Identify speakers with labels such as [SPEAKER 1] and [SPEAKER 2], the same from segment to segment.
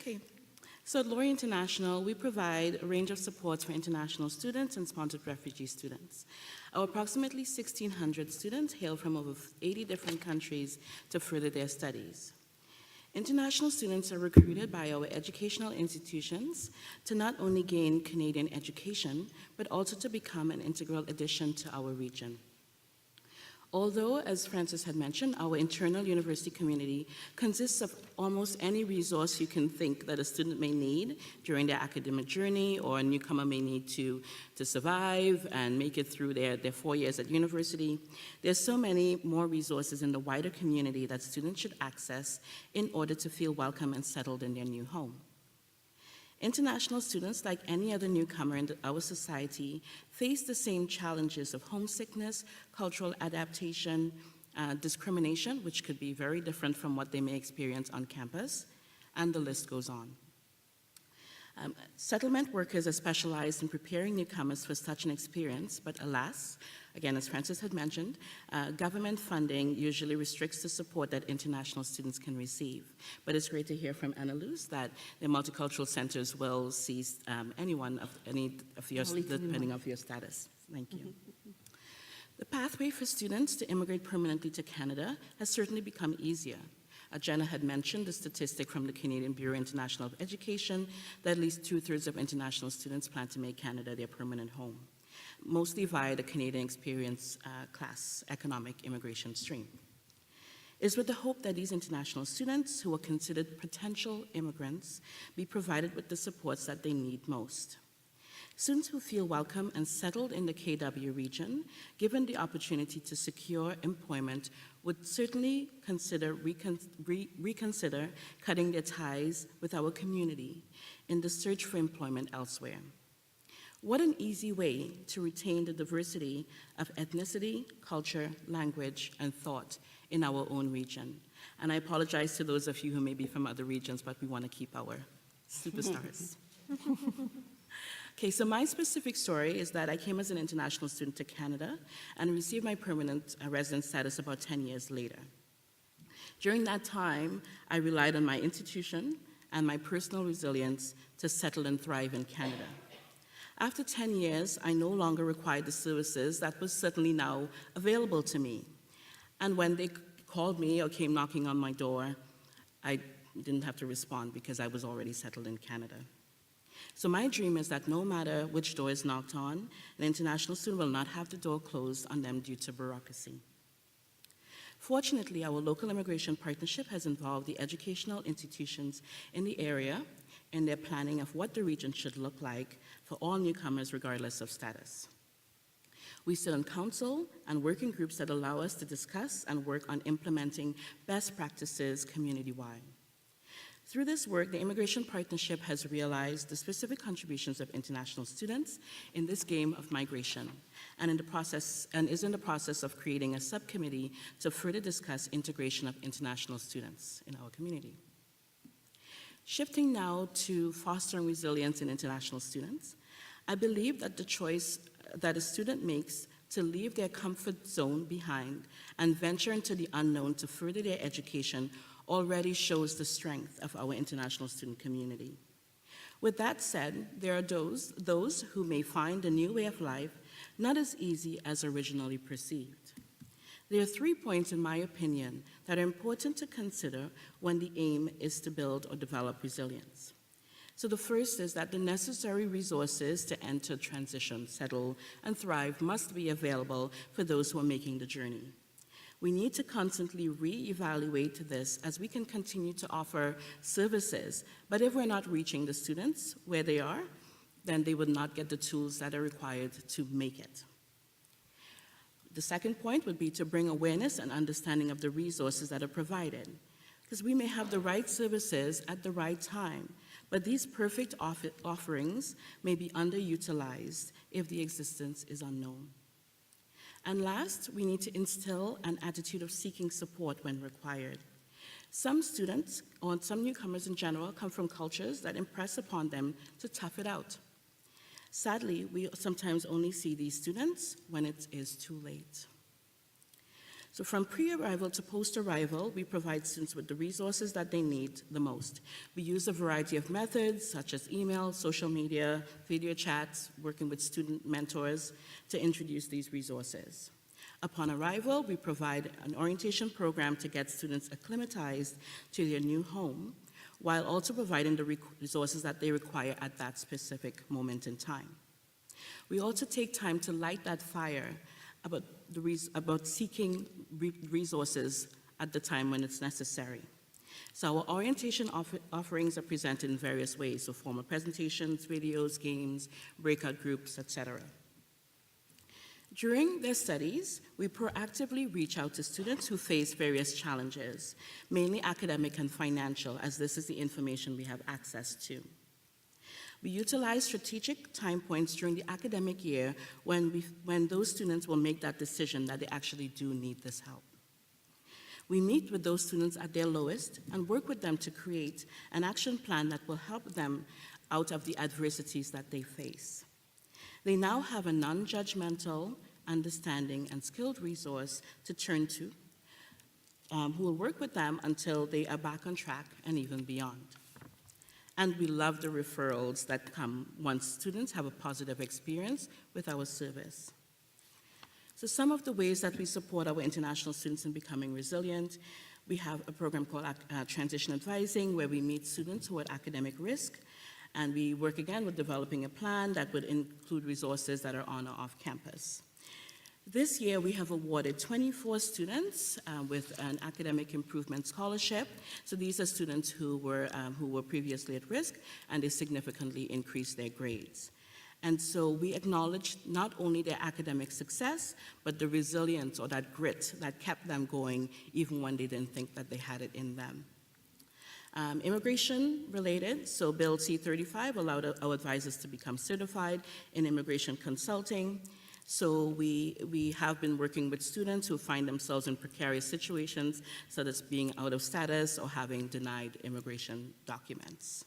[SPEAKER 1] Okay, so at Laurier International, we provide a range of supports for international students and sponsored refugee students. Our approximately 1,600 students hail from over 80 different countries to further their studies. International students are recruited by our educational institutions to not only gain Canadian education, but also to become an integral addition to our region. Although, as Francis had mentioned, our internal university community consists of almost any resource you can think that a student may need during their academic journey or a newcomer may need to survive and make it through their 4 years at university, there's so many more resources in the wider community that students should access in order to feel welcome and settled in their new home. International students, like any other newcomer in our society, face the same challenges of homesickness, cultural adaptation, discrimination, which could be very different from what they may experience on campus, and the list goes on. Settlement workers are specialized in preparing newcomers for such an experience, but alas, again, as Francis had mentioned, government funding usually restricts the support that international students can receive. But it's great to hear from Anna Luz that the multicultural centers will see any of your, depending on your status. Thank you. The pathway for students to immigrate permanently to Canada has certainly become easier. Jenna had mentioned the statistic from the Canadian Bureau International of Education that at least 2/3 of international students plan to make Canada their permanent home, mostly via the Canadian Experience class economic immigration stream. It is with the hope that these international students who are considered potential immigrants be provided with the supports that they need most. Students who feel welcome and settled in the KW region, given the opportunity to secure employment, would certainly reconsider cutting their ties with our community in the search for employment elsewhere. What an easy way to retain the diversity of ethnicity, culture, language, and thought in our own region. And I apologize to those of you who may be from other regions, but we want to keep our superstars. Okay, so my specific story is that I came as an international student to Canada and received my permanent resident status about 10 years later. During that time, I relied on my institution and my personal resilience to settle and thrive in Canada. After 10 years, I no longer required the services that was certainly now available to me. And when they called me or came knocking on my door, I didn't have to respond because I was already settled in Canada. So my dream is that no matter which door is knocked on, an international student will not have the door closed on them due to bureaucracy. Fortunately, our local immigration partnership has involved the educational institutions in the area in their planning of what the region should look like for all newcomers regardless of status. We sit on council and working groups that allow us to discuss and work on implementing best practices community-wide. Through this work, the Immigration Partnership has realized the specific contributions of international students in this game of migration, and is in the process of creating a subcommittee to further discuss integration of international students in our community. Shifting now to fostering resilience in international students, I believe that the choice that a student makes to leave their comfort zone behind and venture into the unknown to further their education already shows the strength of our international student community. With that said, there are those who may find a new way of life not as easy as originally perceived. There are 3 points, in my opinion, that are important to consider when the aim is to build or develop resilience. So the first is that the necessary resources to enter, transition, settle, and thrive must be available for those who are making the journey. We need to constantly reevaluate this as we can continue to offer services, but if we're not reaching the students where they are, then they would not get the tools that are required to make it. The second point would be to bring awareness and understanding of the resources that are provided, because we may have the right services at the right time, but these perfect offerings may be underutilized if the existence is unknown. And last, we need to instill an attitude of seeking support when required. Some students, or some newcomers in general, come from cultures that impress upon them to tough it out. Sadly, we sometimes only see these students when it is too late. So from pre-arrival to post-arrival, we provide students with the resources that they need the most. We use a variety of methods, such as email, social media, video chats, working with student mentors to introduce these resources. Upon arrival, we provide an orientation program to get students acclimatized to their new home, while also providing the resources that they require at that specific moment in time. We also take time to light that fire about seeking resources at the time when it's necessary. So our orientation offerings are presented in various ways, so formal presentations, videos, games, breakout groups, etc. During their studies, we proactively reach out to students who face various challenges, mainly academic and financial, as this is the information we have access to. We utilize strategic time points during the academic year when those students will make that decision that they actually do need this help. We meet with those students at their lowest and work with them to create an action plan that will help them out of the adversities that they face. They now have a non-judgmental, understanding, and skilled resource to turn to, who will work with them until they are back on track and even beyond. And we love the referrals that come once students have a positive experience with our service. So some of the ways that we support our international students in becoming resilient, we have a program called Transition Advising, where we meet students who are at academic risk, and we work again with developing a plan that would include resources that are on or off campus. This year, we have awarded 24 students with an academic improvement scholarship. So these are students who were previously at risk, and they significantly increased their grades. And so we acknowledge not only their academic success, but the resilience or that grit that kept them going even when they didn't think that they had it in them. Immigration related, so Bill C-35 allowed our advisors to become certified in immigration consulting. So we have been working with students who find themselves in precarious situations, such as being out of status or having denied immigration documents.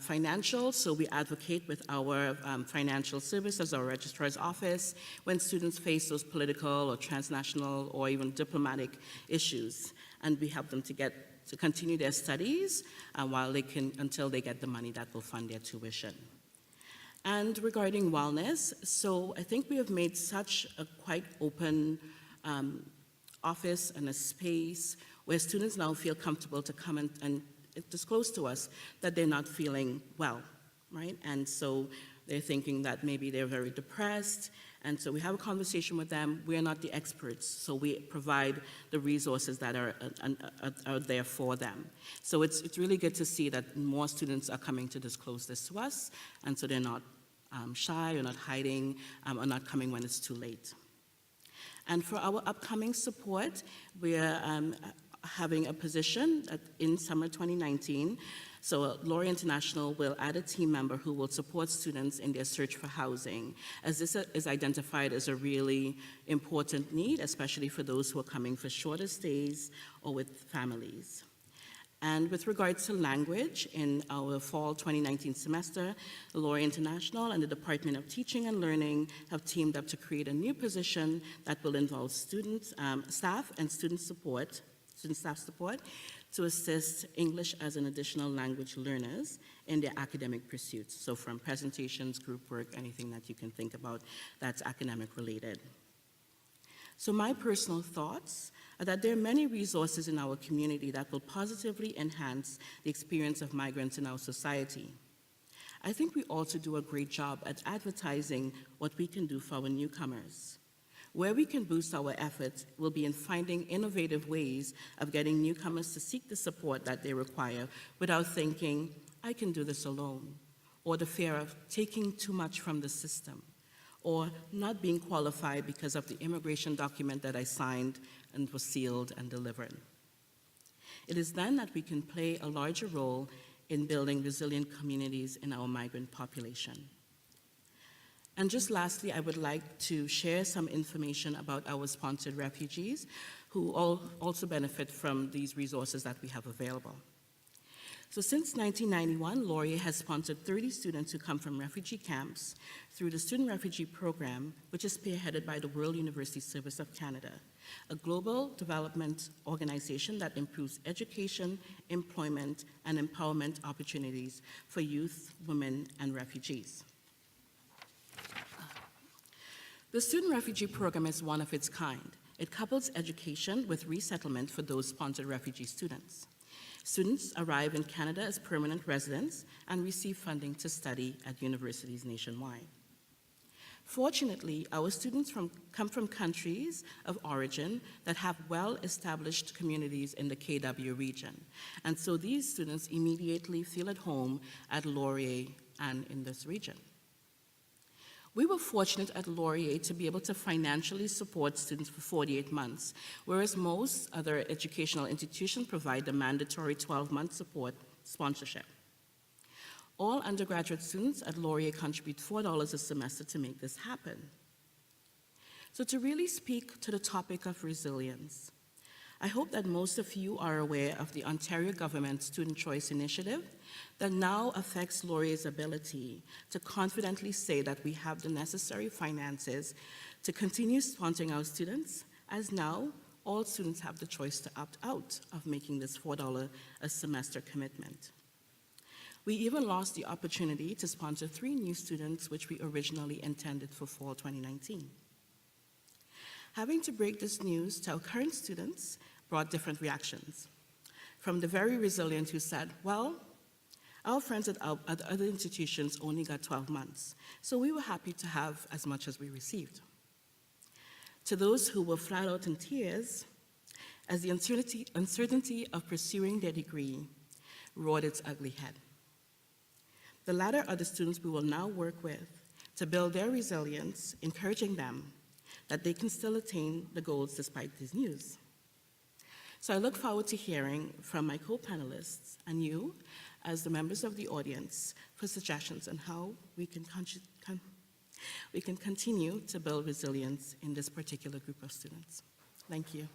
[SPEAKER 1] Financial, so we advocate with our financial services, our registrar's office, when students face those political or transnational or even diplomatic issues, and we help them to continue their studies until they get the money that will fund their tuition. And regarding wellness, so I think we have made such a quite open office and a space where students now feel comfortable to come and disclose to us that they're not feeling well, right? And so they're thinking that maybe they're very depressed, and so we have a conversation with them. We're not the experts, so we provide the resources that are there for them. So it's really good to see that more students are coming to disclose this to us, and so they're not shy or not hiding or not coming when it's too late. And for our upcoming support, we're having a position in summer 2019. So Laurier International will add a team member who will support students in their search for housing, as this is identified as a really important need, especially for those who are coming for shorter stays or with families. And with regards to language, in our fall 2019 semester, Laurier International and the Department of Teaching and Learning have teamed up to create a new position that will involve students, staff and student staff support to assist English as an additional language learners in their academic pursuits. So from presentations, group work, anything that you can think about that's academic related. So my personal thoughts are that there are many resources in our community that will positively enhance the experience of migrants in our society. I think we also do a great job at advertising what we can do for our newcomers. Where we can boost our efforts will be in finding innovative ways of getting newcomers to seek the support that they require without thinking, I can do this alone, or the fear of taking too much from the system, or not being qualified because of the immigration document that I signed and was sealed and delivered. It is then that we can play a larger role in building resilient communities in our migrant population. And just lastly, I would like to share some information about our sponsored refugees who also benefit from these resources that we have available. So since 1991, Laurier has sponsored 30 students who come from refugee camps through the Student Refugee Program, which is spearheaded by the World University Service of Canada, a global development organization that improves education, employment, and empowerment opportunities for youth, women, and refugees. The Student Refugee Program is one of its kind. It couples education with resettlement for those sponsored refugee students. Students arrive in Canada as permanent residents and receive funding to study at universities nationwide. Fortunately, our students come from countries of origin that have well-established communities in the KW region, and so these students immediately feel at home at Laurier and in this region. We were fortunate at Laurier to be able to financially support students for 48 months, whereas most other educational institutions provide the mandatory 12-month support sponsorship. All undergraduate students at Laurier contribute $4 a semester to make this happen. So to really speak to the topic of resilience, I hope that most of you are aware of the Ontario government Student Choice Initiative that now affects Laurier's ability to confidently say that we have the necessary finances to continue sponsoring our students, as now all students have the choice to opt out of making this $4 a semester commitment. We even lost the opportunity to sponsor 3 new students, which we originally intended for fall 2019. Having to break this news to our current students brought different reactions. From the very resilient who said, well, our friends at other institutions only got 12 months, so we were happy to have as much as we received. To those who were flat out in tears, as the uncertainty of pursuing their degree roared its ugly head. The latter are the students we will now work with to build their resilience, encouraging them that they can still attain the goals despite this news. So I look forward to hearing from my co-panelists and you, as the members of the audience, for suggestions on how we can continue to build resilience in this particular group of students. Thank you.